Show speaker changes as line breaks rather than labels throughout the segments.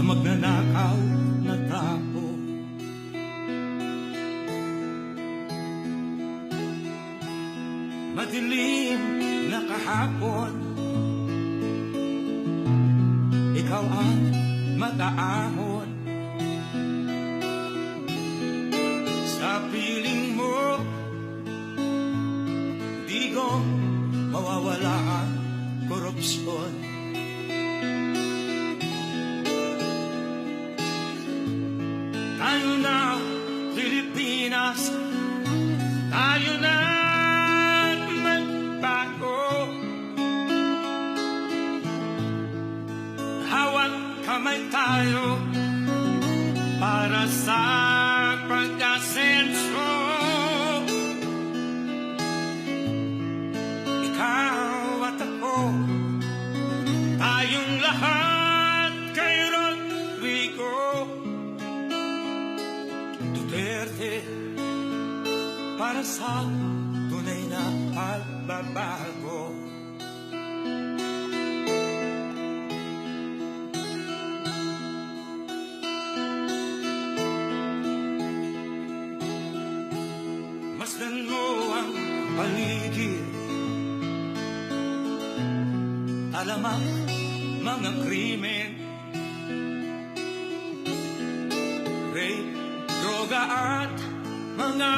magnanakaw na tao. Madilim na kahapon, ikaw ang mataahon. Sa piling mo, di ko mawawala ang korupsyon. Tayo na, Pilipinas, tayo na magbago. Hawak kamay tayo para sa pag-asenso. Ikaw at ako, tayong lahat kay Rodrigo Duterte, para sa tunay na pagbabago. Masdan mo ang paligid, alam ang mga krimen, rape, droga at mga...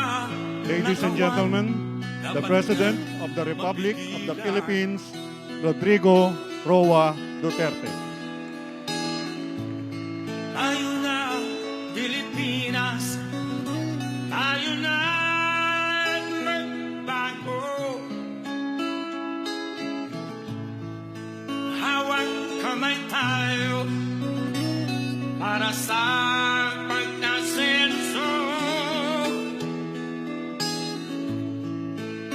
Ladies and gentlemen, the President of the Republic of the Philippines, Rodrigo Roa Duterte.
Tayo na, Pilipinas, tayo na magbago. Hawak kamay tayo para sa pag-asenso.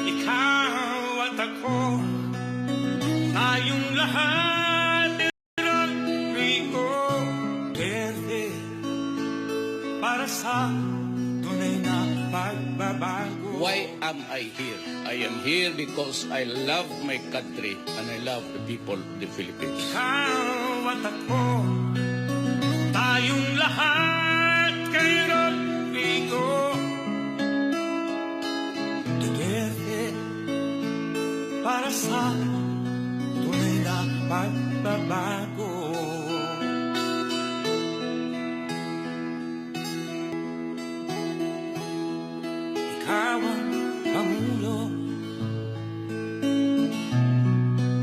Ikaw at ako, tayong lahat Rodrigo Duterte, para sa tunay na pagbabago.
Why am I here? I am here because I love my country and I love the people of the Philippines.
Ikaw at ako, tayong lahat kay Rodrigo Duterte, para sa tunay na pagbabago. Ikaw ang Pangulo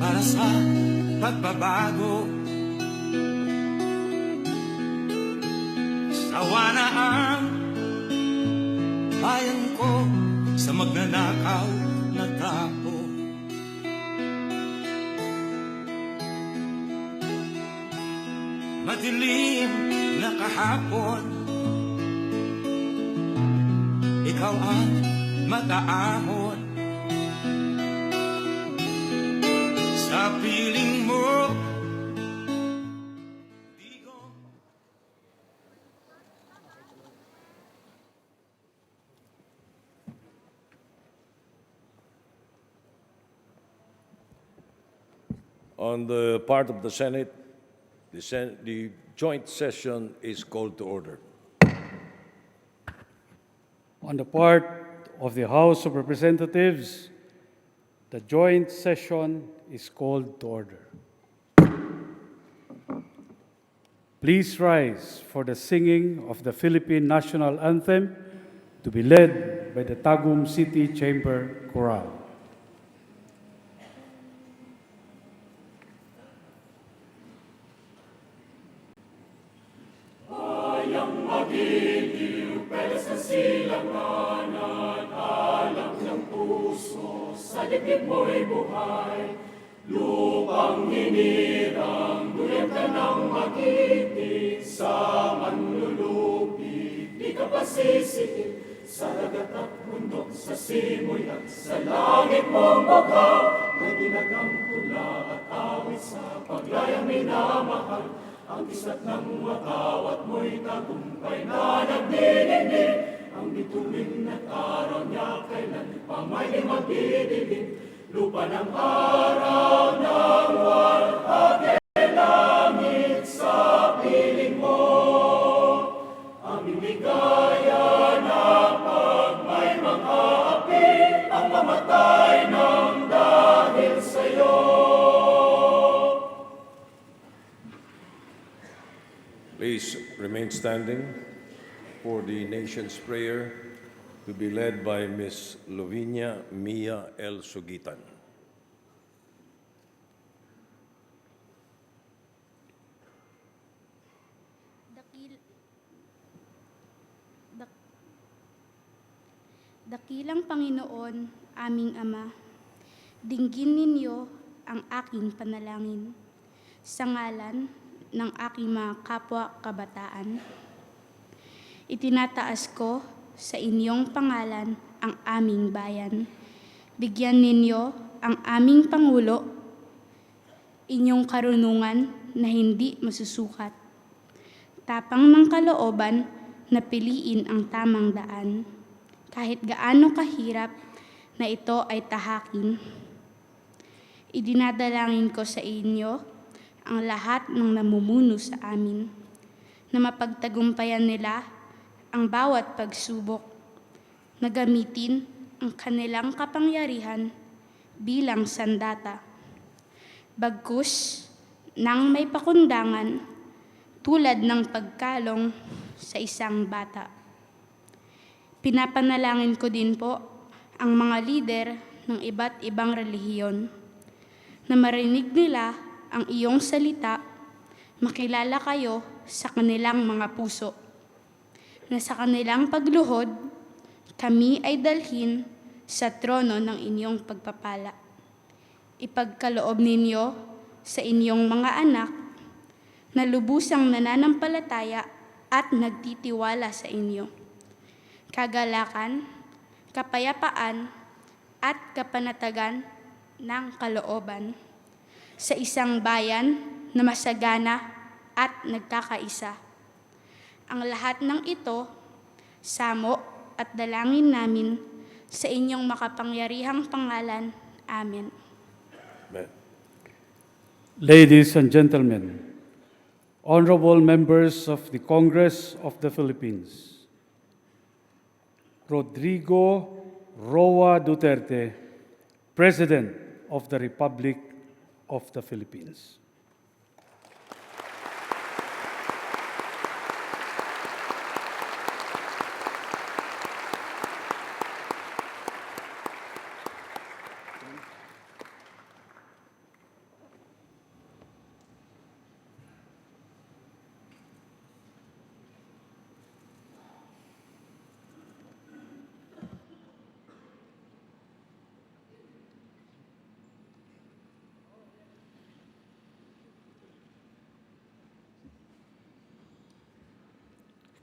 para sa pagbabago. Sawa na ang bayan ko sa magnanakaw na tao. Madilim na kahapon, ikaw ang mataahon. Sa piling mo, di ko...
On the part of the Senate, the joint session is called to order.
On the part of the House of Representatives, the joint session is called to order. Please rise for the singing of the Philippine National Anthem to be led by the Tagum City Chamber Chorale.
Sa dibdib mo'y buhay, lupang hinirang, duyan ka ng magiting, sa manlulupi, di ka pasisihip, sa dagat at bundok, sa simoy at sa langit mong bagaw, may dinagang tula at awit sa paglayang minamahal, ang kisat ng watawat mo'y tagumpay na nagdinigdig, ang bituin at araw niya kailan pa may magdidilim, lupa ng araw ng walhag e langit sa piling mo.
Please remain standing for the nation's prayer to be led by Ms. Lovinia Mia L. Sugitan.
Dakil- dak- Dakilang Panginoon, aming Ama, dinggin ninyo ang aking panalangin sa ngalan ng aking mga kapwa kabataan. Itinataas ko sa inyong pangalan ang aming bayan. Bigyan ninyo ang aming Pangulo, inyong karunungan na hindi masusukat. Tapang ng kalooban na piliin ang tamang daan, kahit gaano kahirap na ito ay tahakin. Idinadalangin ko sa inyo ang lahat ng namumuno sa amin, na mapagtagumpayan nila ang bawat pagsubok, na gamitin ang kanilang kapangyarihan bilang sandata. Bagkus nang may pakundangan tulad ng pagkalong sa isang bata. Pinapanalangin ko din po ang mga lider ng iba't ibang relihiyon, na marinig nila ang iyong salita, makilala kayo sa kanilang mga puso, na sa kanilang pagluhod, kami ay dalhin sa trono ng inyong pagpapala. Ipagkaloob ninyo sa inyong mga anak na lubusang nananampalataya at nagtitiwala sa inyo kagalakan, kapayapaan, at kapanatagan ng kalooban sa isang bayan na masagana at nagkakaisa. Ang lahat ng ito, samo at dalangin namin sa inyong makapangyarihang pangalan. Amen.
Amen.
Ladies and gentlemen, honorable members of the Congress of the Philippines, Rodrigo Roa Duterte, President of the Republic of the Philippines.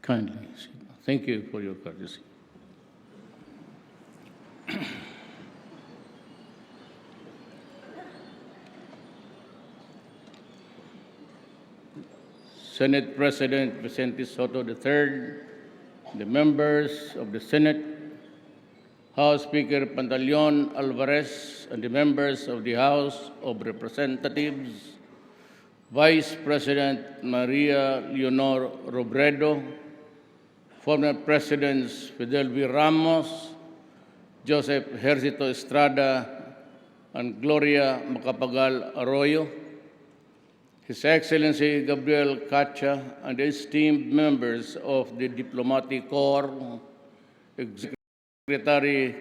Kindly. Thank you for your courtesy. Senate President Vicente Soto III, the members of the Senate, House Speaker Pantaleon Alvarez, and the members of the House of Representatives, Vice President Maria Leonor Robredo, former Presidents Fidel V. Ramos, Joseph Hercito Estrada, and Gloria Macapagal Arroyo, His Excellency Gabriel Cacha, and the esteemed members of the Diplomatic Corps, Secretary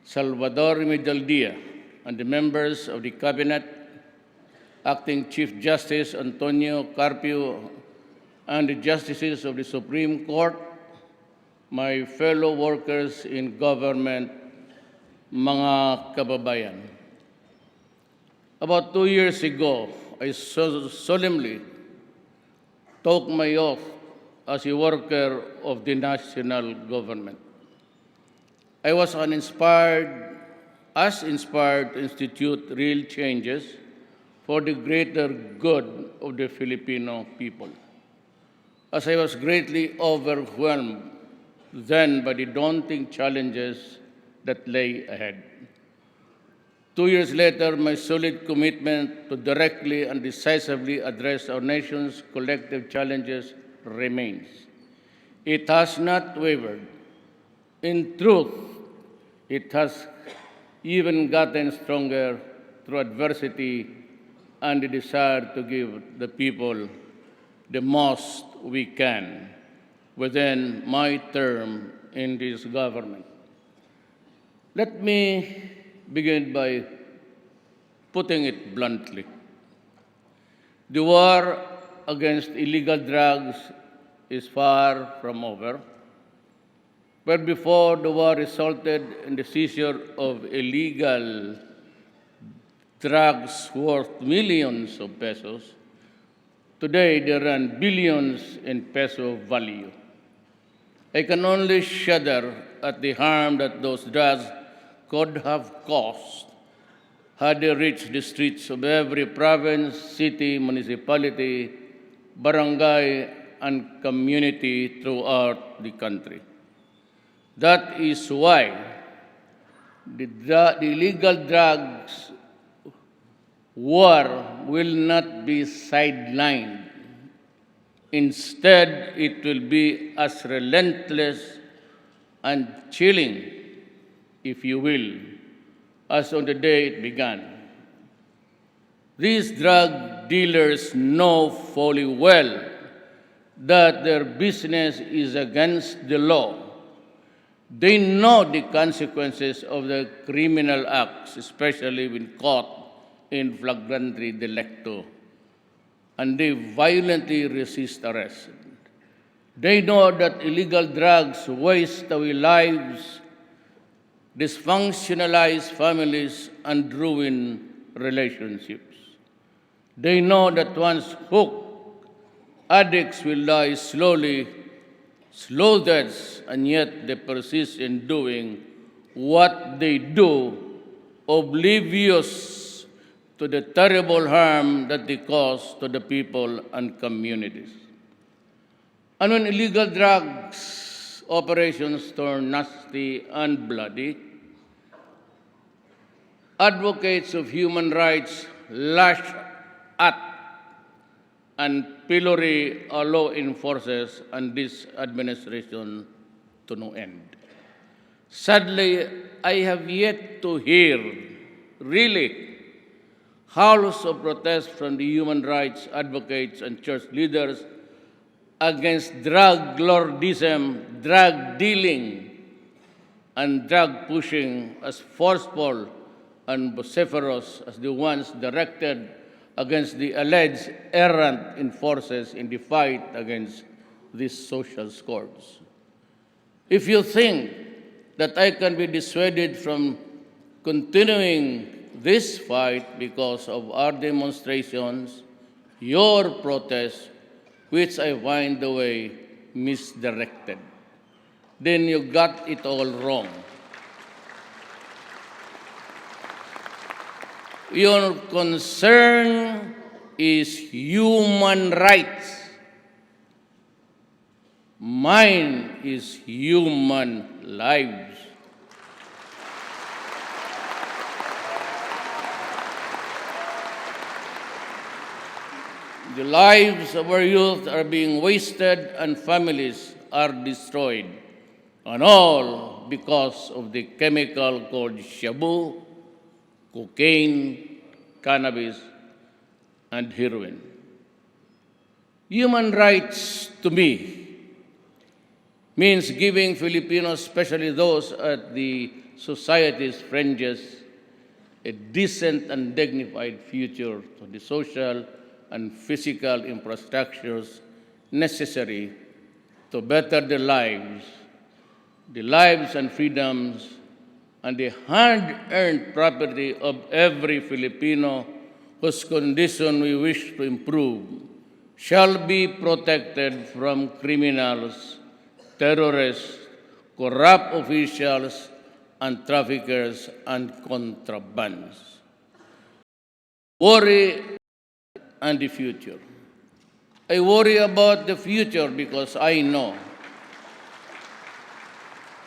Salvador Medaldia, and the members of the Cabinet, Acting Chief Justice Antonio Carpio, and the Justices of the Supreme Court, my fellow workers in government, mga kababayan. About 2 years ago, I solemnly took my oath as a worker of the national government. I was inspired to institute real changes for the greater good of the Filipino people, as I was greatly overwhelmed then by the daunting challenges that lay ahead. 2 years later, my solid commitment to directly and decisively address our nation's collective challenges remains. It has not wavered. In truth, it has even gotten stronger through adversity and the desire to give the people the most we can within my term in this government. Let me begin by putting it bluntly. The war against illegal drugs is far from over. But before the war resulted in the seizure of illegal drugs worth millions of pesos, today they run billions in peso value. I can only shudder at the harm that those drugs could have caused had they reached the streets of every province, city, municipality, barangay, and community throughout the country. That is why the illegal drugs war will not be sidelined. Instead, it will be as relentless and chilling, if you will, as on the day it began. These drug dealers know fully well that their business is against the law. They know the consequences of their criminal acts, especially when caught in flagrante delicto, and they violently resist arrest. They know that illegal drugs waste away lives, dysfunctionalize families, and ruin relationships. They know that once hooked, addicts will die slowly, slow deaths, and yet they persist in doing what they do, oblivious to the terrible harm that they cause to the people and communities. And when illegal drugs operations turn nasty and bloody, advocates of human rights lash at and pillory our law enforcers and this administration to no end. Sadly, I have yet to hear, really, howls of protest from the human rights advocates and church leaders against drug lordism, drug dealing, and drug pushing as forceful and vociferous as the ones directed against the alleged errant enforcers in the fight against these social scourge. If you think that I can be dissuaded from continuing this fight because of our demonstrations, your protests, which I find the way misdirected, then you got it all wrong. Your concern is human rights. Mine is human lives. The lives of our youth are being wasted and families are destroyed, and all because of the chemical called shabu, cocaine, cannabis, and heroin. Human rights to me means giving Filipinos, especially those at the society's fringes, a decent and dignified future to the social and physical infrastructures necessary to better their lives and freedoms, and the hard-earned property of every Filipino whose condition we wish to improve shall be protected from criminals, terrorists, corrupt officials, and traffickers and contrabands. Worry and the future. I worry about the future because I know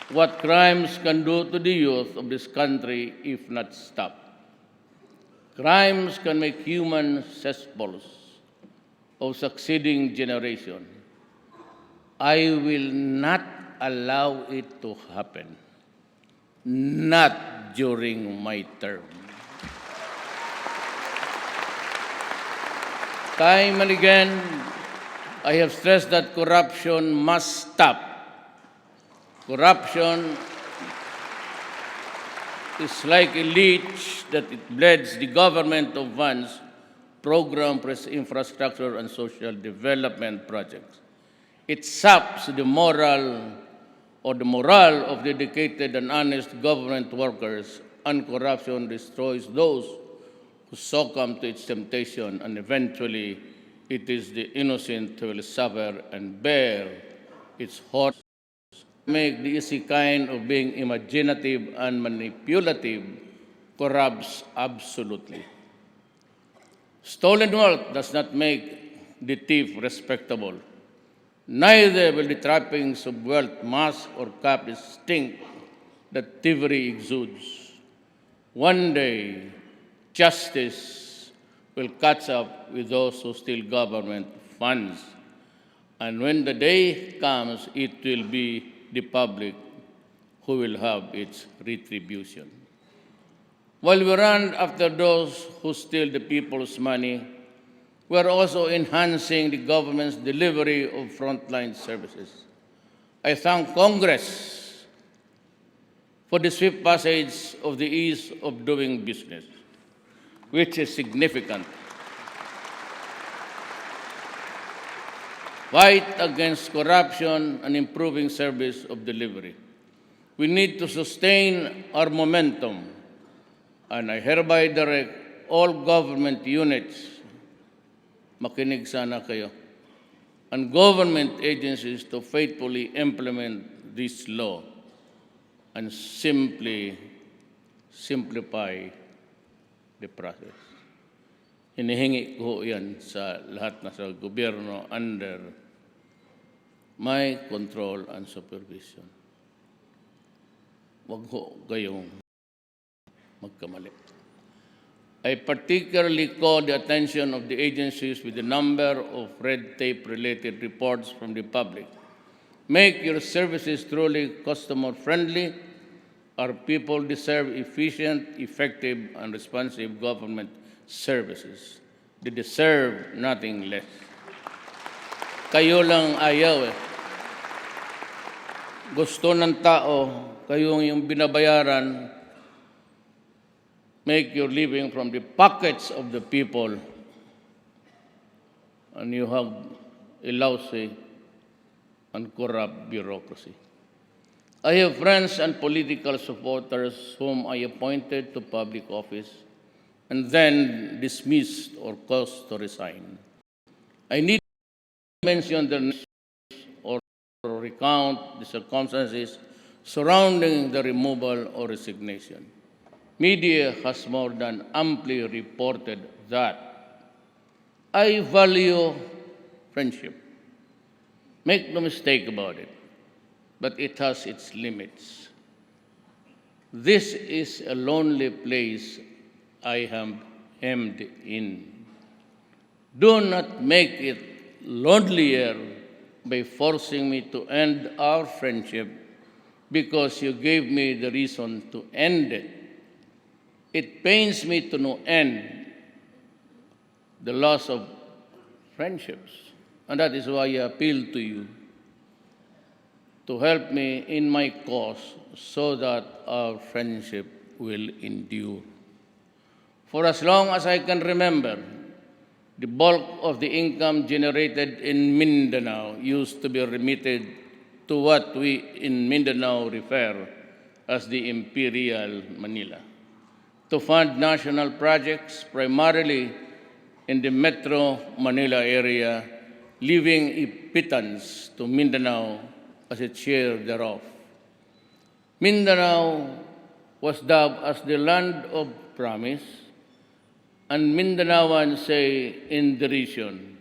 what crimes can do to the youth of this country if not stopped. Crimes can make human cesspools of succeeding generation. I will not allow it to happen, not during my term. Time and again, I have stressed that corruption must stop. Corruption is like a leech that it bleeds the government of funds, program, infrastructure, and social development projects. It saps the morale of dedicated and honest government workers, and corruption destroys those who succumb to its temptation, and eventually it is the innocent who will suffer and bear its horrors. Make the easy kind of being imaginative and manipulative corrupts absolutely. Stolen wealth does not make the thief respectable. Neither will the trappings of wealth mask or cap the stink that thievery exudes. One day, justice will catch up with those who steal government funds. And when the day comes, it will be the public who will have its retribution. While we run after those who steal the people's money, we are also enhancing the government's delivery of frontline services. I thank Congress for the swift passage of the ease of doing business, which is significant. Fight against corruption and improving service of delivery. We need to sustain our momentum, and I hereby direct all government units, makinig sana kayo, and government agencies to faithfully implement this law and simplify the process. Hinihingi ko yan sa lahat na sa gobyerno under my control and supervision. Huwag ho kayong magkamali. I particularly call the attention of the agencies with the number of red tape-related reports from the public. Make your services truly customer-friendly. Our people deserve efficient, effective, and responsive government services. They deserve nothing less. Kayo lang ayaw eh. Gusto ng tao, kayong yung binabayaran, make your living from the pockets of the people, and you have a lousy and corrupt bureaucracy. I have friends and political supporters whom I appointed to public office and then dismissed or caused to resign. I need to mention their names or recount the circumstances surrounding the removal or resignation. Media has more than amply reported that. I value friendship. Make no mistake about it, but it has its limits. This is a lonely place I am hemmed in. Do not make it lonelier by forcing me to end our friendship because you gave me the reason to end it. It pains me to no end the loss of friendships, and that is why I appeal to you to help me in my cause so that our friendship will endure. For as long as I can remember, the bulk of the income generated in Mindanao used to be remitted to what we in Mindanao refer as the Imperial Manila, to fund national projects primarily in the Metro Manila area, leaving a pittance to Mindanao as its share thereof. Mindanao was dubbed as the land of promise, and Mindanaoans say in derision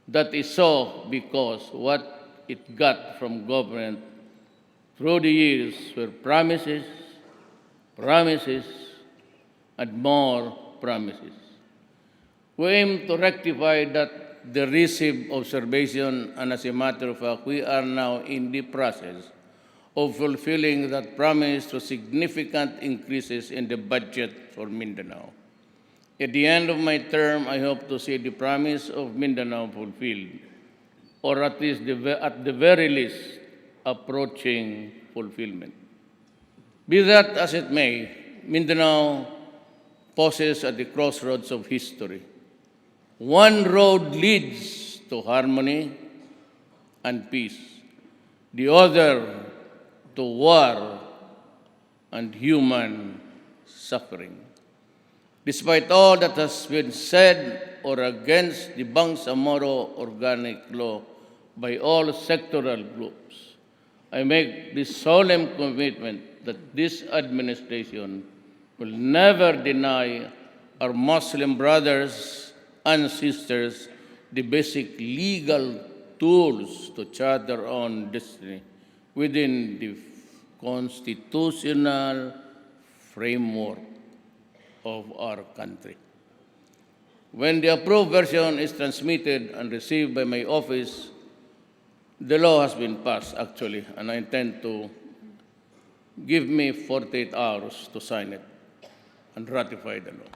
that is so because what it got from government through the years were promises, promises, and more promises. We aim to rectify that derisive observation, and as a matter of fact, we are now in the process of fulfilling that promise through significant increases in the budget for Mindanao. At the end of my term, I hope to see the promise of Mindanao fulfilled. or at least at the very least, approaching fulfillment. Be that as it may, Mindanao pauses at the crossroads of history. One road leads to harmony and peace, the other to war and human suffering. Despite all that has been said or against the Bangsamoro Organic Law by all sectoral groups, I make this solemn commitment that this administration will never deny our Muslim brothers and sisters the basic legal tools to chart their own destiny within the constitutional framework of our country. When the approved version is transmitted and received by my office, the law has been passed, actually, and I intend to give me 48 hours to sign it and ratify the law.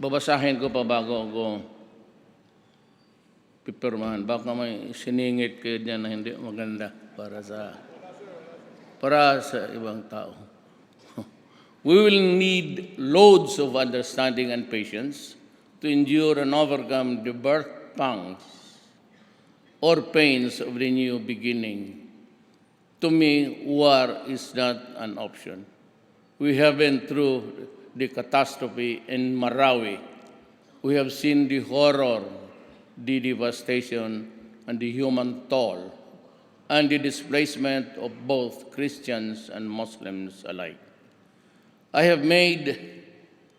Babasahin ko pa bago ako pipirmahan. Baka may siningit kayo dyan na hindi maganda para sa ibang tao. We will need loads of understanding and patience to endure and overcome the birth pangs or pains of the new beginning. To me, war is not an option. We have been through the catastrophe in Marawi. We have seen the horror, the devastation, and the human toll, and the displacement of both Christians and Muslims alike. I have made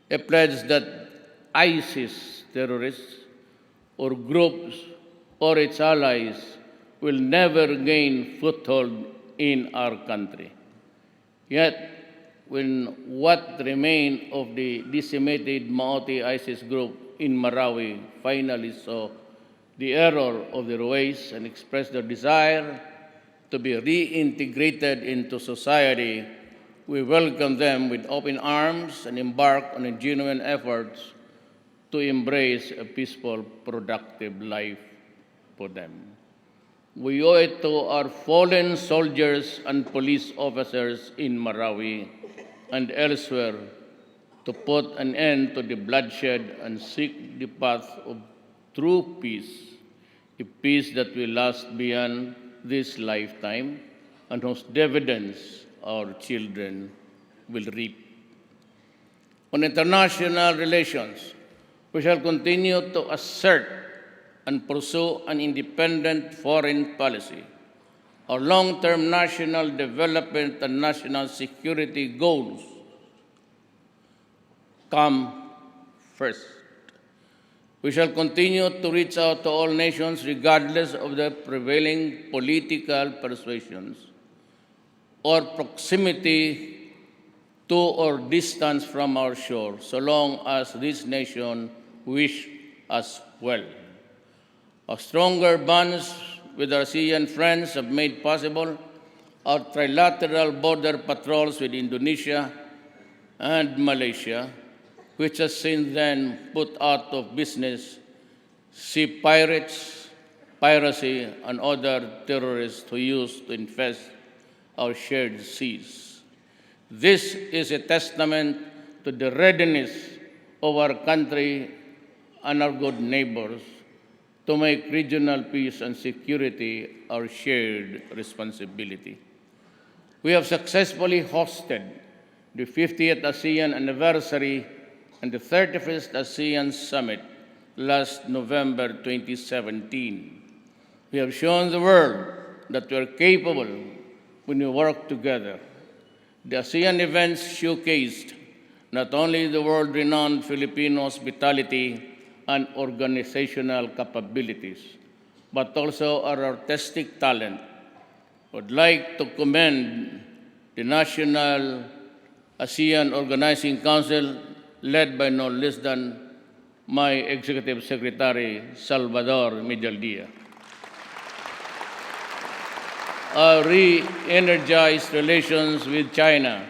a pledge that ISIS terrorists or groups or its allies will never gain foothold in our country. Yet, when what remained of the decimated Maoti ISIS group in Marawi finally saw the error of their ways and expressed their desire to be reintegrated into society, we welcome them with open arms and embark on a genuine efforts to embrace a peaceful, productive life for them. We owe it to our fallen soldiers and police officers in Marawi and elsewhere to put an end to the bloodshed and seek the path of true peace, a peace that will last beyond this lifetime and whose dividends our children will reap. On international relations, we shall continue to assert and pursue an independent foreign policy. Our long-term national development and national security goals come first. We shall continue to reach out to all nations regardless of their prevailing political persuasions or proximity to or distance from our shore, so long as this nation wish us well. Our stronger bonds with our ASEAN friends have made possible our trilateral border patrols with Indonesia and Malaysia, which has since then put out of business sea pirates, piracy, and other terrorists who used to infest our shared seas. This is a testament to the readiness of our country and our good neighbors to make regional peace and security our shared responsibility. We have successfully hosted the 50th ASEAN anniversary and the 31st ASEAN Summit last November 2017. We have shown the world that we are capable when we work together. The ASEAN events showcased not only the world-renowned Filipino hospitality and organizational capabilities, but also our artistic talent. I would like to commend the National ASEAN Organizing Council, led by no less than my Executive Secretary, Salvador Medialdia. Our re-energized relations with China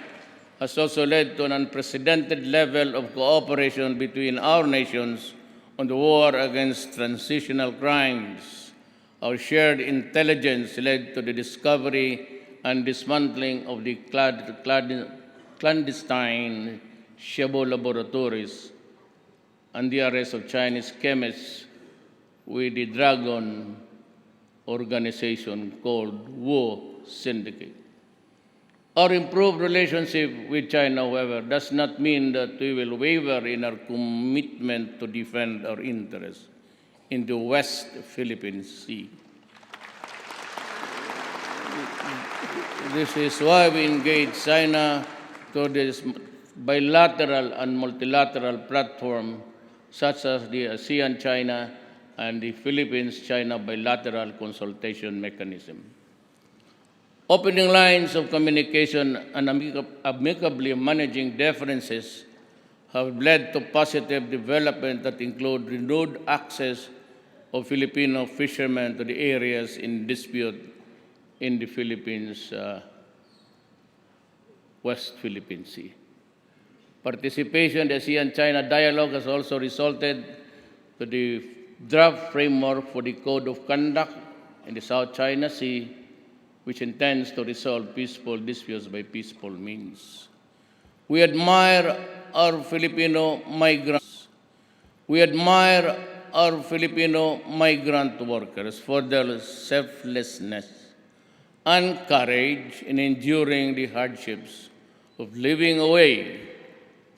has also led to an unprecedented level of cooperation between our nations on the war against transitional crimes. Our shared intelligence led to the discovery and dismantling of the clandestine Shabu laboratories and the arrest of Chinese chemists with the Dragon organization called Wu Syndicate. Our improved relationship with China, however, does not mean that we will waver in our commitment to defend our interests in the West Philippine Sea. This is why we engage China through this bilateral and multilateral platform such as the ASEAN-China and the Philippines-China bilateral consultation mechanism. Opening lines of communication and amicably managing differences have led to positive development that include renewed access of Filipino fishermen to the areas in dispute in the Philippines, West Philippine Sea. Participation in the ASEAN-China dialogue has also resulted to the draft framework for the Code of Conduct in the South China Sea, which intends to resolve peaceful disputes by peaceful means. We admire our Filipino migrants. We admire our Filipino migrant workers for their selflessness and courage in enduring the hardships of living away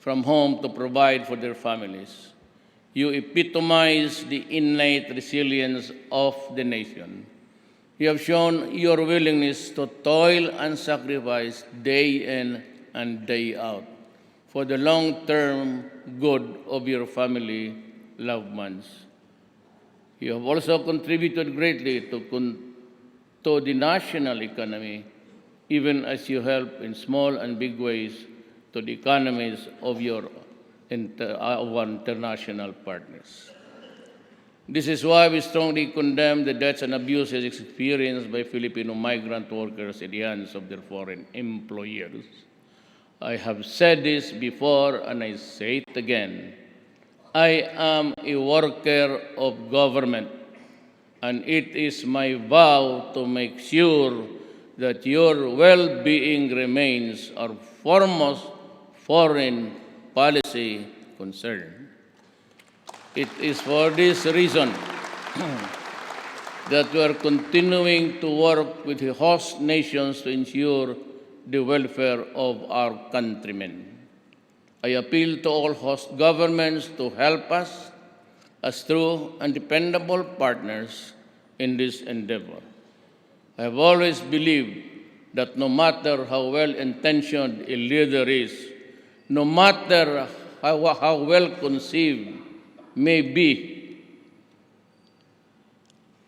from home to provide for their families. You epitomize the innate resilience of the nation. You have shown your willingness to toil and sacrifice day in and day out for the long-term good of your family, loved ones. You have also contributed greatly to the national economy, even as you help in small and big ways to the economies of our international partners. This is why we strongly condemn the deaths and abuses experienced by Filipino migrant workers in the hands of their foreign employers. I have said this before and I say it again. I am a worker of government, and it is my vow to make sure that your well-being remains our foremost foreign policy concern. It is for this reason that we are continuing to work with the host nations to ensure the welfare of our countrymen. I appeal to all host governments to help us as true and dependable partners in this endeavor. I have always believed that no matter how well-intentioned a leader is, no matter how well-conceived may be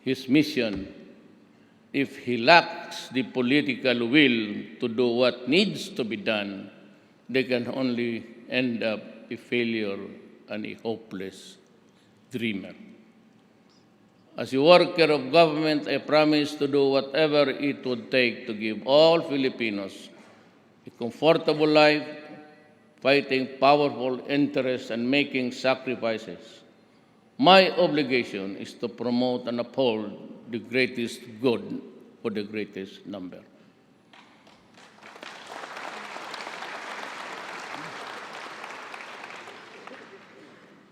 his mission, if he lacks the political will to do what needs to be done, they can only end up a failure and a hopeless dreamer. As a worker of government, I promise to do whatever it would take to give all Filipinos a comfortable life, fighting powerful interests and making sacrifices. My obligation is to promote and uphold the greatest good for the greatest number.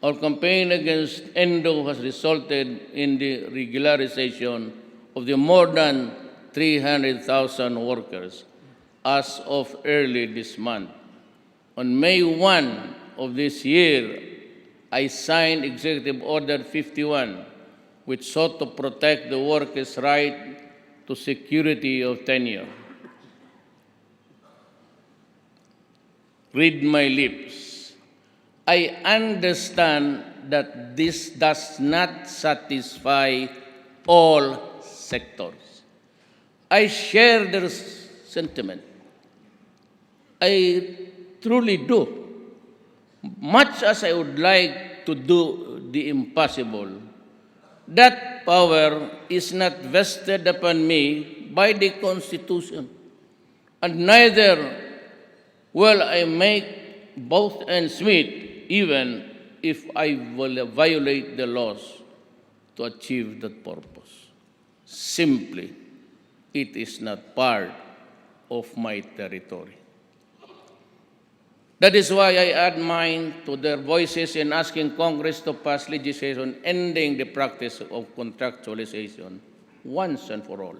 Our campaign against Endo has resulted in the regularization of the more than 300,000 workers as of early this month. On May 1 of this year, I signed Executive Order 51, which sought to protect the workers' right to security of tenure. Read my lips. I understand that this does not satisfy all sectors. I share their sentiment. I truly do. Much as I would like to do the impossible, that power is not vested upon me by the Constitution, and neither Will I make both ends meet even if I will violate the laws to achieve that purpose? Simply, it is not part of my territory. That is why I add mine to their voices in asking Congress to pass legislation ending the practice of contractualization once and for all.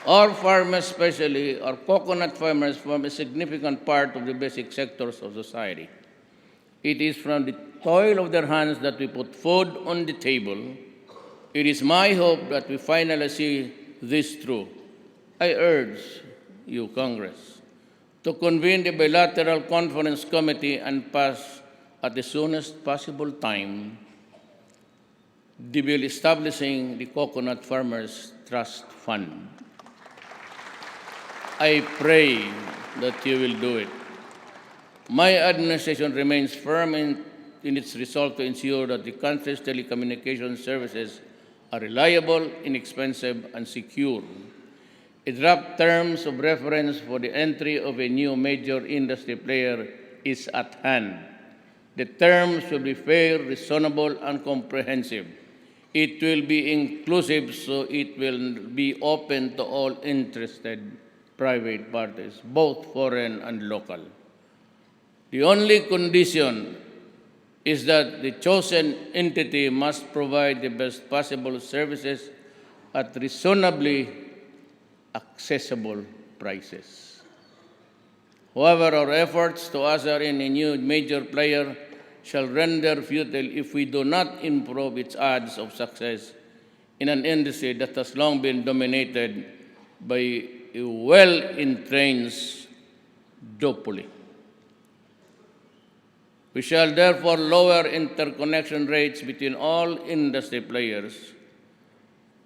Our farmers, especially our coconut farmers, form a significant part of the basic sectors of society. It is from the toil of their hands that we put food on the table. It is my hope that we finally see this through. I urge you, Congress, to convene the bilateral conference committee and pass at the soonest possible time the bill establishing the Coconut Farmers Trust Fund. I pray that you will do it. My administration remains firm in its resolve to ensure that the country's telecommunications services are reliable, inexpensive, and secure. A draft terms of reference for the entry of a new major industry player is at hand. The terms will be fair, reasonable, and comprehensive. It will be inclusive, so it will be open to all interested private parties, both foreign and local. The only condition is that the chosen entity must provide the best possible services at reasonably accessible prices. However, our efforts to usher in a new major player shall render futile if we do not improve its odds of success in an industry that has long been dominated by a well-entrenched duopoly. We shall therefore lower interconnection rates between all industry players,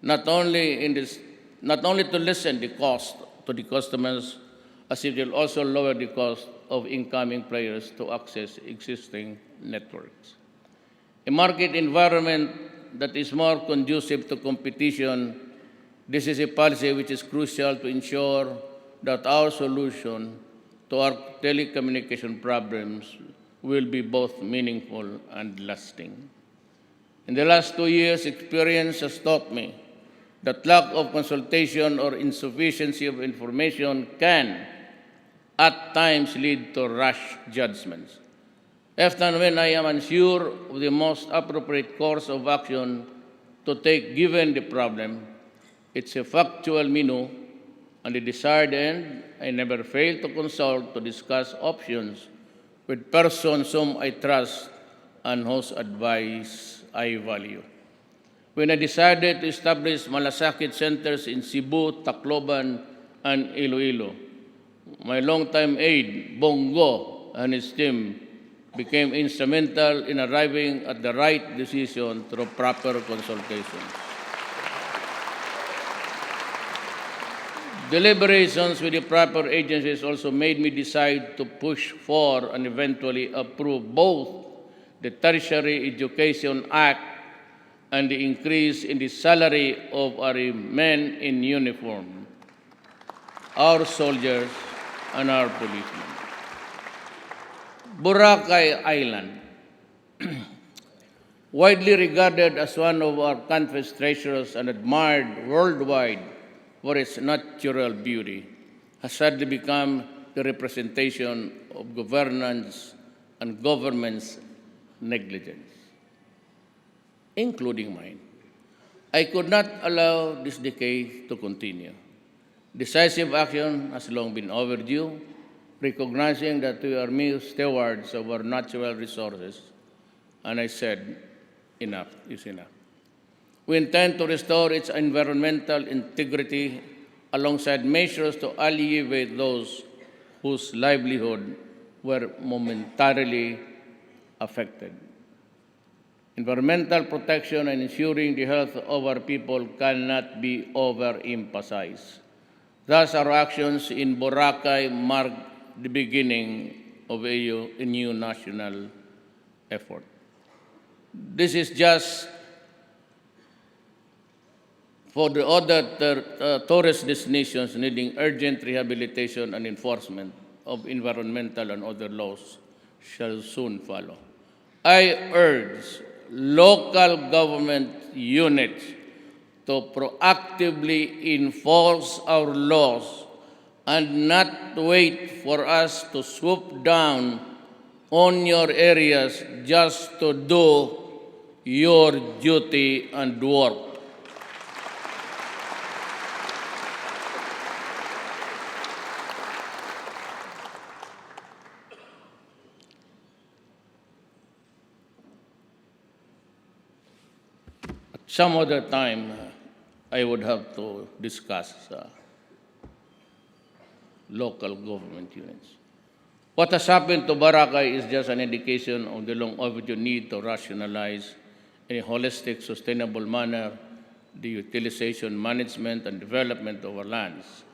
not only to lessen the cost to the customers, as it will also lower the cost of incoming players to access existing networks. A market environment that is more conducive to competition. This is a policy which is crucial to ensure that our solution to our telecommunication problems will be both meaningful and lasting. In the last 2 years, experience has taught me that lack of consultation or insufficiency of information can, at times, lead to rash judgments. Often when I am unsure of the most appropriate course of action to take given the problem, it's a factual menu, and the desired end, I never fail to consult to discuss options with persons whom I trust and whose advice I value. When I decided to establish malasakit centers in Cebu, Tacloban, and Iloilo, my longtime aide, Bongo, and his team became instrumental in arriving at the right decision through proper consultation. Deliberations with the proper agencies also made me decide to push for and eventually approve both the Tertiary Education Act and the increase in the salary of our men in uniform, our soldiers, and our policemen. Boracay Island, widely regarded as one of our country's treasures and admired worldwide for its natural beauty, has sadly become the representation of governance and government's negligence, including mine. I could not allow this decay to continue. Decisive action has long been overdue, recognizing that we are mere stewards of our natural resources, and I said, enough is enough. We intend to restore its environmental integrity alongside measures to alleviate those whose livelihood were momentarily affected. Environmental protection and ensuring the health of our people cannot be overemphasized. Thus, our actions in Boracay mark the beginning of a new national effort. This is just for the other tourist destinations needing urgent rehabilitation and enforcement of environmental and other laws shall soon follow. I urge local government units to proactively enforce our laws and not wait for us to swoop down on your areas just to do your duty and work. Some other time, I would have to discuss local government units. What has happened to Boracay is just an indication of the long overdue need to rationalize in a holistic, sustainable manner the utilization, management, and development of our lands.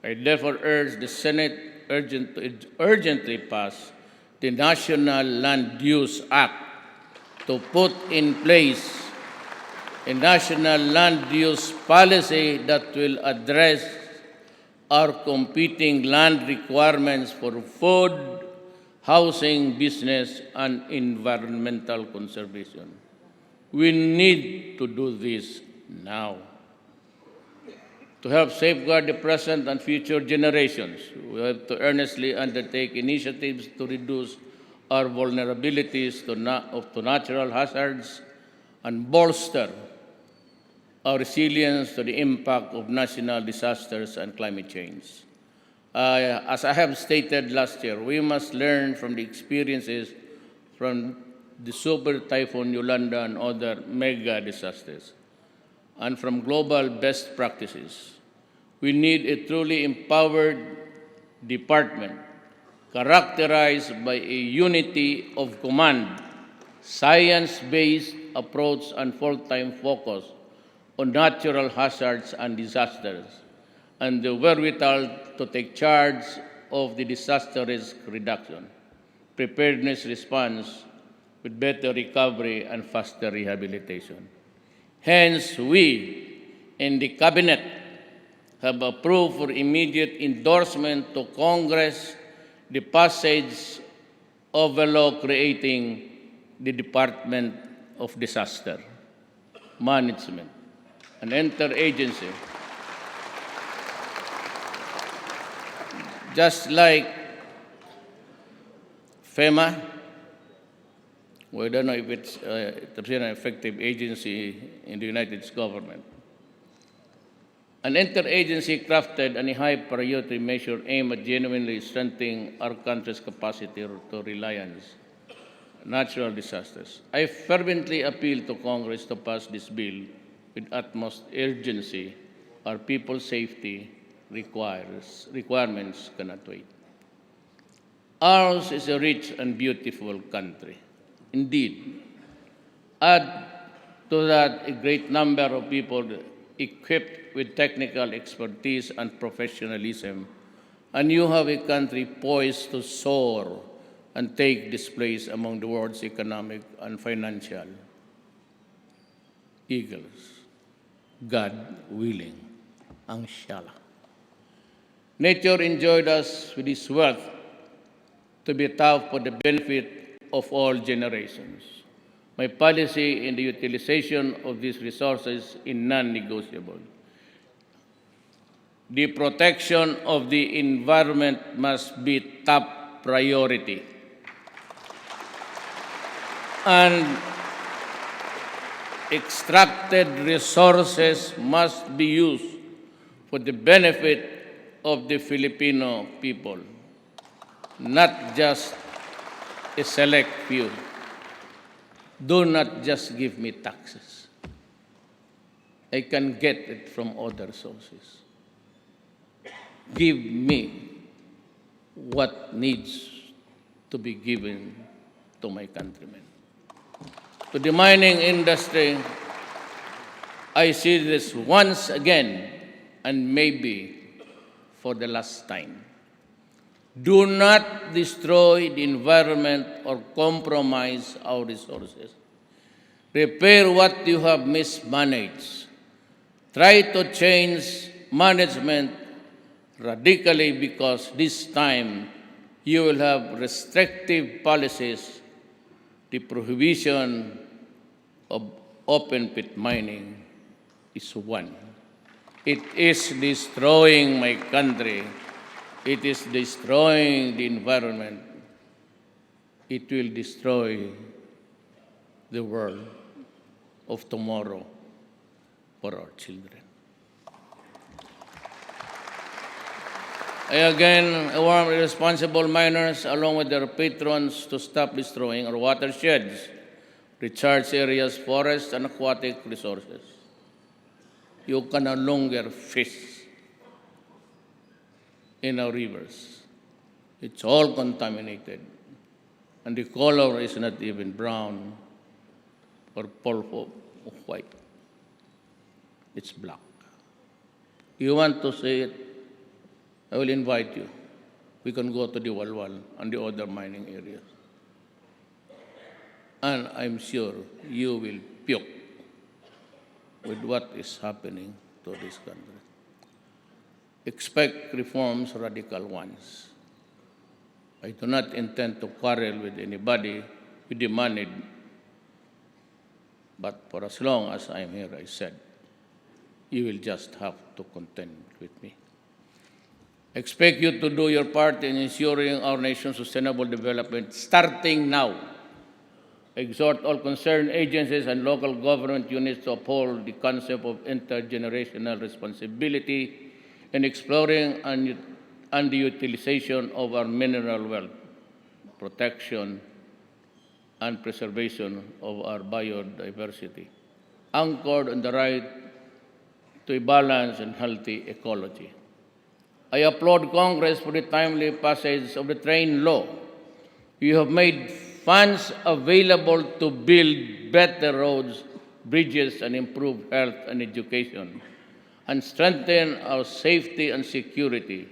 I therefore urge the Senate urgently pass the National Land Use Act to put in place a national land use policy that will address our competing land requirements for food, housing, business, and environmental conservation. We need to do this now. To help safeguard the present and future generations, we have to earnestly undertake initiatives to reduce our vulnerabilities to natural hazards and bolster our resilience to the impact of national disasters and climate change. As I have stated last year, we must learn from the experiences from the Super Typhoon Yolanda and other mega disasters, and from global best practices. We need a truly empowered department characterized by a unity of command, science-based approach, and full-time focus on natural hazards and disasters, and the wherewithal to take charge of the disaster risk reduction, preparedness response with better recovery and faster rehabilitation. Hence, we in the Cabinet have approved for immediate endorsement to Congress the passage of a law creating the Department of Disaster Management, an interagency. Just like FEMA, we don't know if it's an effective agency in the United States government. An interagency crafted and a high priority measure aimed at genuinely strengthening our country's capacity to reliance on natural disasters. I fervently appeal to Congress to pass this bill with utmost urgency. Our people's safety requirements cannot wait. Ours is a rich and beautiful country. Indeed, add to that a great number of people equipped with technical expertise and professionalism, and you have a country poised to soar and take this place among the world's economic and financial eagles. God willing, inshallah. Nature enjoyed us with its wealth to be taught for the benefit of all generations. My policy in the utilization of these resources is non-negotiable. The protection of the environment must be top priority. And extracted resources must be used for the benefit of the Filipino people, not just a select few. Do not just give me taxes. I can get it from other sources. Give me what needs to be given to my countrymen. To the mining industry, I see this once again and maybe for the last time. Do not destroy the environment or compromise our resources. Repair what you have mismanaged. Try to change management radically because this time you will have restrictive policies, the prohibition of open pit mining is one. It is destroying my country. It is destroying the environment. It will destroy the world of tomorrow for our children. I again warn irresponsible miners along with their patrons to stop destroying our watersheds, recharge areas, forests, and aquatic resources. You can no longer fish in our rivers. It's all contaminated. And the color is not even brown or purple or white. It's black. You want to see it? I will invite you. We can go to the Walwal and the other mining areas. And I'm sure you will puke with what is happening to this country. Expect reforms, radical ones. I do not intend to quarrel with anybody with the money, but for as long as I'm here, I said, you will just have to contend with me. Expect you to do your part in ensuring our nation's sustainable development, starting now. Exhort all concerned agencies and local government units to uphold the concept of intergenerational responsibility in exploring and the utilization of our mineral wealth, protection and preservation of our biodiversity, anchored on the right to a balanced and healthy ecology. I applaud Congress for the timely passage of the train law. You have made funds available to build better roads, bridges, and improve health and education, and strengthen our safety and security.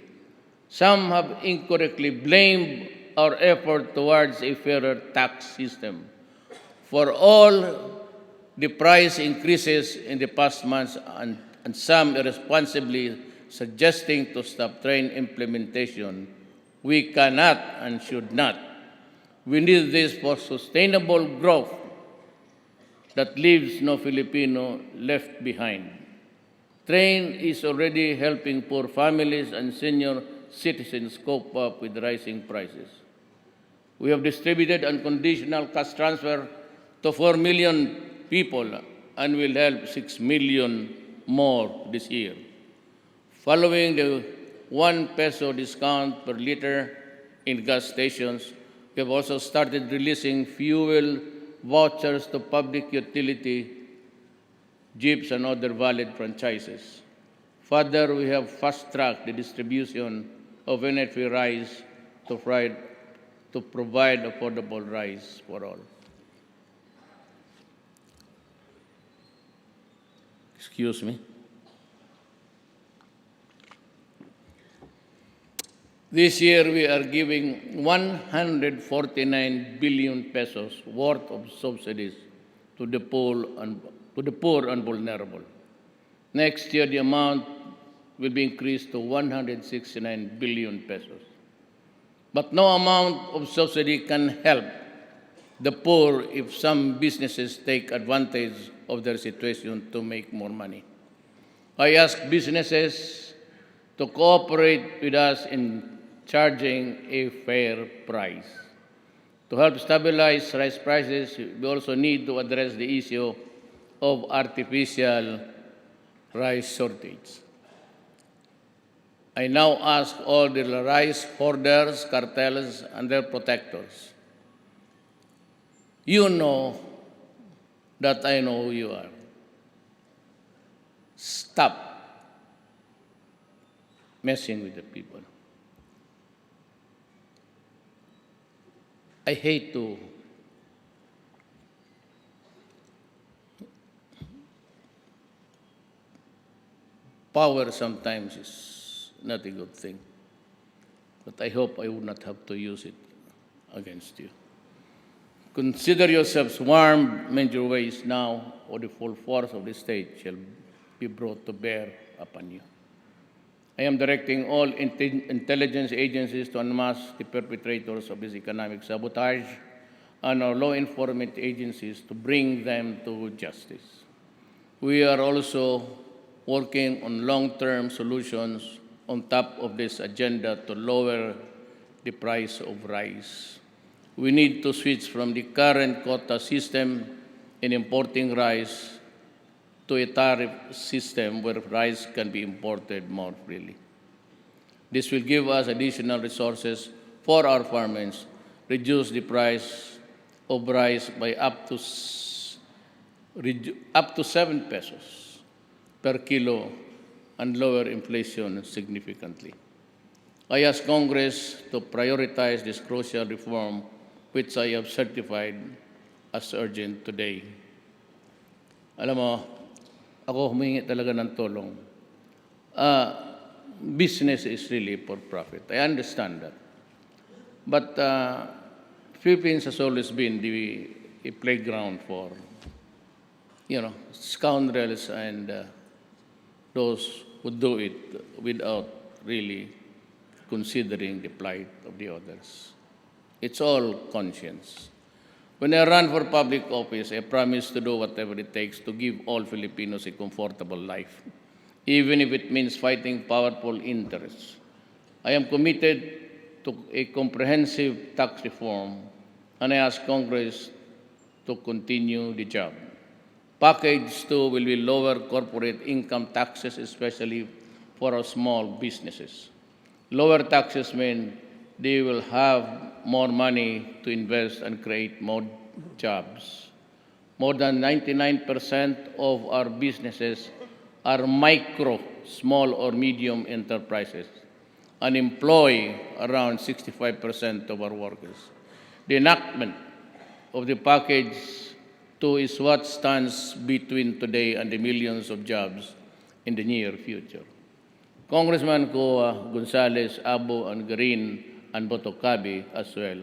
Some have incorrectly blamed our effort towards a fairer tax system for all the price increases in the past months and some irresponsibly suggesting to stop train implementation. We cannot and should not. We need this for sustainable growth that leaves no Filipino left behind. Train is already helping poor families and senior citizens cope up with rising prices. We have distributed unconditional cash transfer to 4 million people and will help 6 million more this year. Following the 1 peso discount per liter in gas stations, we have also started releasing fuel vouchers to public utility, jeeps, and other valid franchises. Further, we have fast-tracked the distribution of energy rice to provide affordable rice for all. Excuse me. This year, we are giving 149 billion pesos worth of subsidies to the poor and vulnerable. Next year, the amount will be increased to 169 billion pesos. But no amount of subsidy can help the poor if some businesses take advantage of their situation to make more money. I ask businesses to cooperate with us in charging a fair price. To help stabilize rice prices, we also need to address the issue of artificial rice shortage. I now ask all the rice hoarders, cartels, and their protectors. You know that I know who you are. Stop messing with the people. I hate to power sometimes is not a good thing, but I hope I would not have to use it against you. Consider yourselves warned, mend your ways now, or the full force of the state shall be brought to bear upon you. I am directing all intelligence agencies to unmask the perpetrators of this economic sabotage and our law enforcement agencies to bring them to justice. We are also working on long-term solutions on top of this agenda to lower the price of rice. We need to switch from the current quota system in importing rice to a tariff system where rice can be imported more freely. This will give us additional resources for our farmers, reduce the price of rice by up to 7 pesos per kilo and lower inflation significantly. I ask Congress to prioritize this crucial reform, which I have certified as urgent today. Alam mo, ako humingi talaga ng tulong. Business is really for profit. I understand that. But Philippines has always been a playground for, scoundrels and those who do it without really considering the plight of the others. It's all conscience. When I run for public office, I promise to do whatever it takes to give all Filipinos a comfortable life, even if it means fighting powerful interests. I am committed to a comprehensive tax reform, and I ask Congress to continue the job. Package 2 will be lower corporate income taxes, especially for our small businesses. Lower taxes mean they will have more money to invest and create more jobs. More than 99% of our businesses are micro, small, or medium enterprises and employ around 65% of our workers. The enactment of the package 2 is what stands between today and the millions of jobs in the near future. Congressman Coa, Gonzales, Abu, and Garin, and Botocabi, as well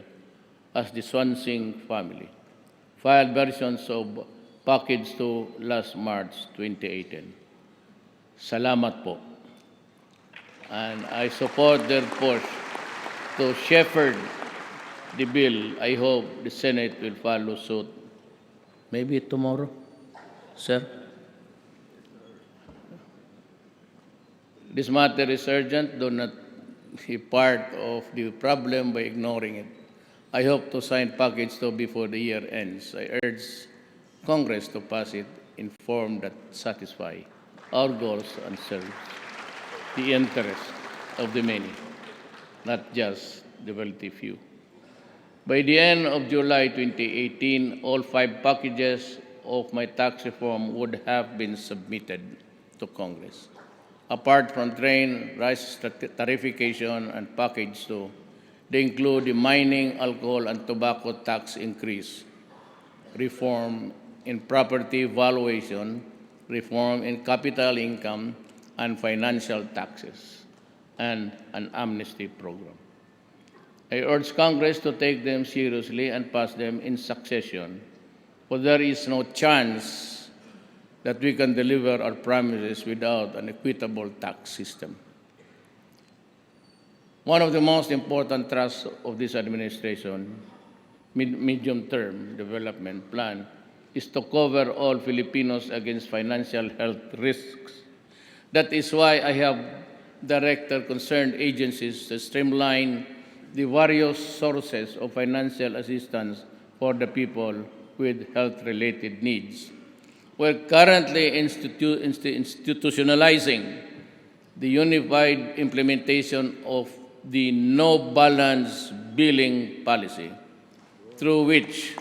as the Swansing family, filed versions of Package 2 last March 2018. Salamat po. And I support their push to shepherd the bill. I hope the Senate will follow suit. Maybe tomorrow, sir? This matter is urgent. Do not be part of the problem by ignoring it. I hope to sign Package 2 before the year ends. I urge Congress to pass it in form that satisfies our goals and serves the interest of the many, not just the wealthy few. By the end of July 2018, all 5 packages of my tax reform would have been submitted to Congress. Apart from train, rice tariffication, and Package 2, they include the mining, alcohol, and tobacco tax increase, reform in property valuation, reform in capital income and financial taxes, and an amnesty program. I urge Congress to take them seriously and pass them in succession, for there is no chance that we can deliver our promises without an equitable tax system. One of the most important thrusts of this administration, medium-term development plan, is to cover all Filipinos against financial health risks. That is why I have directed concerned agencies to streamline the various sources of financial assistance for the people with health-related needs. We're currently institutionalizing the unified implementation of the no-balance billing policy, through which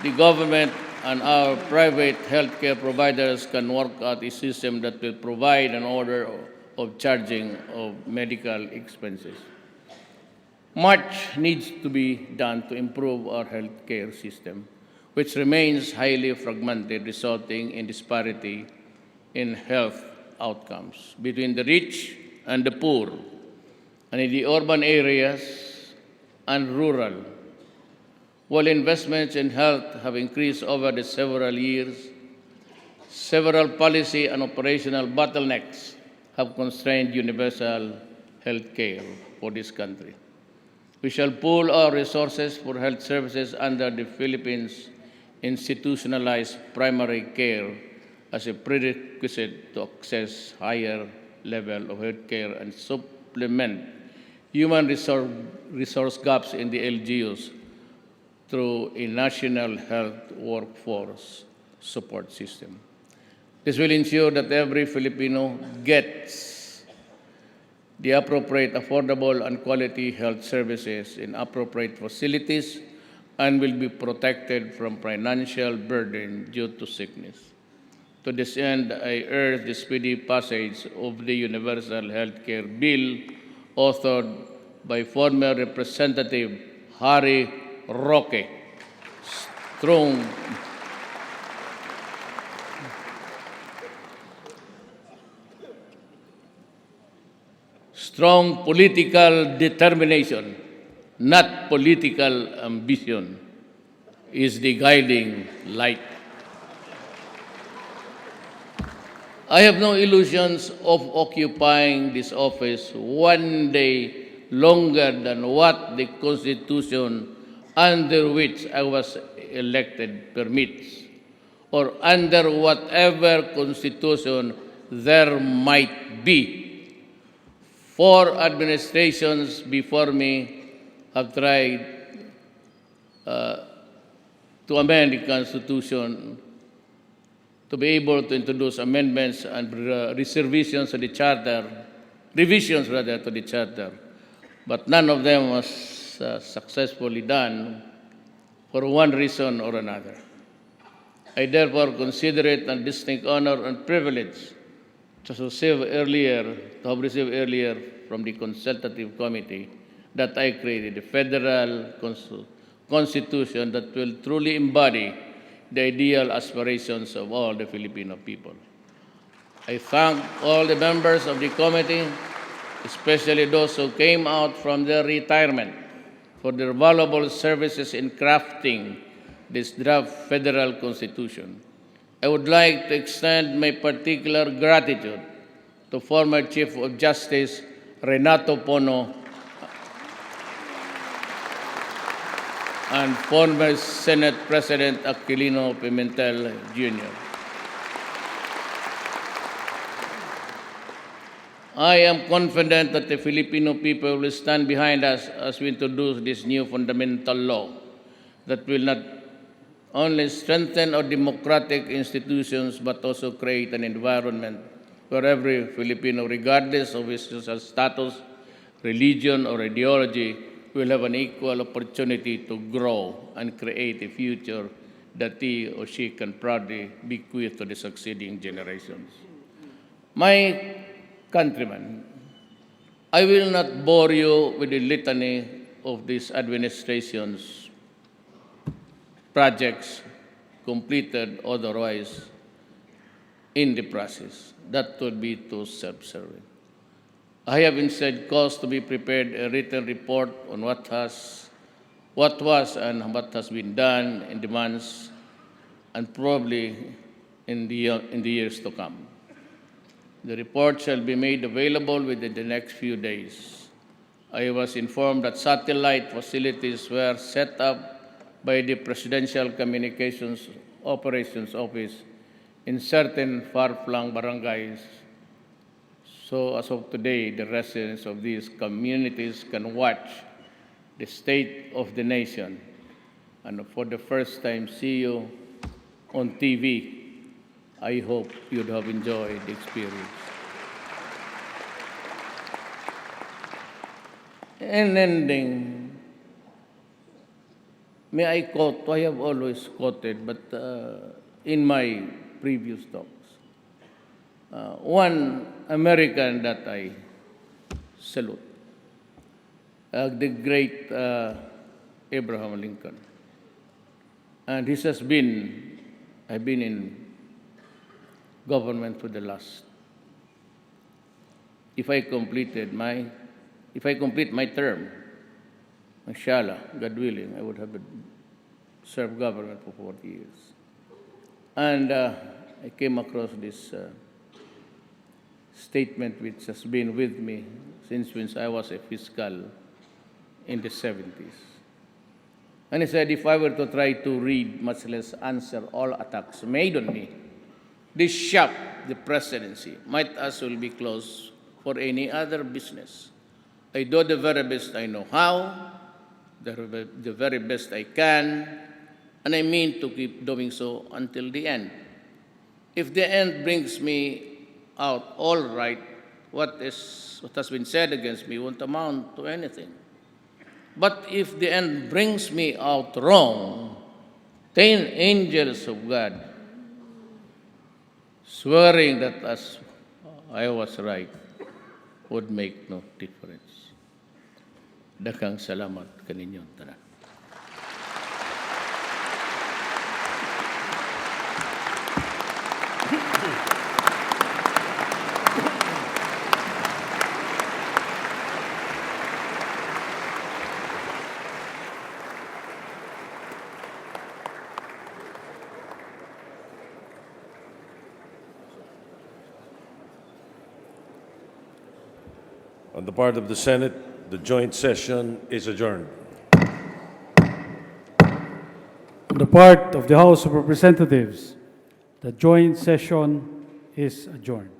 the government and our private healthcare providers can work out a system that will provide an order of charging of medical expenses. Much needs to be done to improve our healthcare system, which remains highly fragmented, resulting in disparity in health outcomes between the rich and the poor, and in the urban areas and rural. While investments in health have increased over the several years, several policy and operational bottlenecks have constrained universal health care for this country. We shall pool our resources for health services under the Philippines institutionalized primary care as a prerequisite to access higher level of health care and supplement human resource gaps in the LGUs through a national health workforce support system. This will ensure that every Filipino gets the appropriate, affordable, and quality health services in appropriate facilities and will be protected from financial burden due to sickness. To this end, I urge the speedy passage of the Universal Healthcare Bill authored by former Representative Harry Roque. Strong political determination, not political ambition, is the guiding light. I have no illusions of occupying this office one day longer than what the Constitution under which I was elected permits, or under whatever Constitution there might be. Four administrations before me have tried to amend the Constitution to be able to introduce amendments and revisions to the Charter, but none of them was successfully done for one reason or another. I therefore consider it a distinct honor and privilege to have received earlier from the consultative committee that I created a federal constitution that will truly embody the ideal aspirations of all the Filipino people. I thank all the members of the committee, especially those who came out from their retirement, for their valuable services in crafting this draft federal constitution. I would like to extend my particular gratitude to former Chief of Justice Renato Pono and former Senate President Aquilino Pimentel Jr. I am confident that the Filipino people will stand behind us as we introduce this new fundamental law that will not only strengthen our democratic institutions but also create an environment where every Filipino, regardless of his social status, religion, or ideology, will have an equal opportunity to grow and create a future that he or she can proudly bequeath to the succeeding generations. My countrymen, I will not bore you with the litany of this administration's projects completed otherwise in the process. That would be too self-serving. I have instead caused to be prepared a written report on what was and what has been done in the months and probably in the years to come. The report shall be made available within the next few days. I was informed that satellite facilities were set up by the Presidential Communications Operations Office in certain far-flung barangays. So as of today, the residents of these communities can watch the state of the nation and for the first time see you on TV. I hope you'd have enjoyed the experience. In ending, may I quote, I have always quoted, but in my previous talks, one American that I salute, the great Abraham Lincoln. And this has been, I've been in government for the last, if I complete my term, inshallah, God willing, I would have served government for 40 years. And I came across this statement which has been with me since I was a fiscal in the 70s. And he said, if I were to try to read, much less answer all attacks made on me, this shop, the presidency, might as well be closed for any other business. I do the very best I know how, the very best I can, and I mean to keep doing so until the end. If the end brings me out all right, what has been said against me won't amount to anything. But if the end brings me out wrong, 10 angels of God swearing that as I was right would make no difference. Dakang salamat kaninyong tanan.
On the part of the Senate, the joint session is adjourned.
On the part of the House of Representatives, the joint session is adjourned.